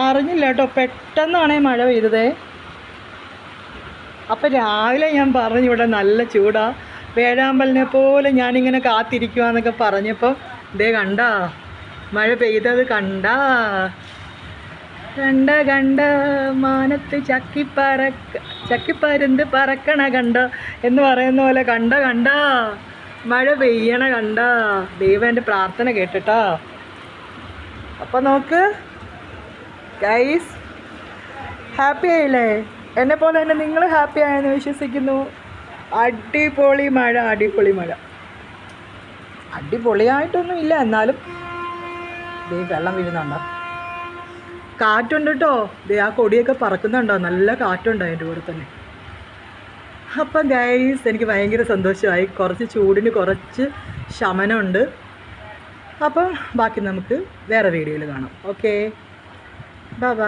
അറിഞ്ഞില്ല കേട്ടോ, പെട്ടെന്നാണേ മഴ പെയ്തതേ. അപ്പം രാവിലെ ഞാൻ പറഞ്ഞു ഇവിടെ നല്ല ചൂടാ, വേഴാമ്പലിനെ പോലെ ഞാനിങ്ങനെ കാത്തിരിക്കുവാന്നൊക്കെ പറഞ്ഞപ്പോൾ ദേ കണ്ടാ മഴ പെയ്തത് കണ്ടാ. കണ്ട മാനത്ത് ചക്കിപ്പരുന്ത് പറക്കണ കണ്ട എന്ന് പറയുന്ന പോലെ കണ്ട മഴ പെയ്യണ കണ്ട. ദൈവം എൻ്റെ പ്രാർത്ഥന കേട്ടിട്ടാ. അപ്പം നോക്ക് ഗൈസ്, ഹാപ്പി ആയില്ലേ? എന്നെ പോലെ തന്നെ നിങ്ങൾ ഹാപ്പി ആയെന്ന് വിശ്വസിക്കുന്നു. അടിപൊളി മഴ. അടിപൊളിയായിട്ടൊന്നും ഇല്ല, എന്നാലും ദേ വെള്ളം വീഴുന്നുണ്ടോ, കാറ്റുണ്ട് കേട്ടോ. ദേ ആ കൊടിയൊക്കെ പറക്കുന്നുണ്ടോ, നല്ല കാറ്റുണ്ടോ അതിൻ്റെ കൂടെ തന്നെ. അപ്പം ഗൈസ് എനിക്ക് ഭയങ്കര സന്തോഷമായി, കുറച്ച് ചൂടിന് കുറച്ച് ശമനമുണ്ട്. അപ്പം ബാക്കി നമുക്ക് വേറെ വീഡിയോയിൽ കാണാം. Okay, bye bye.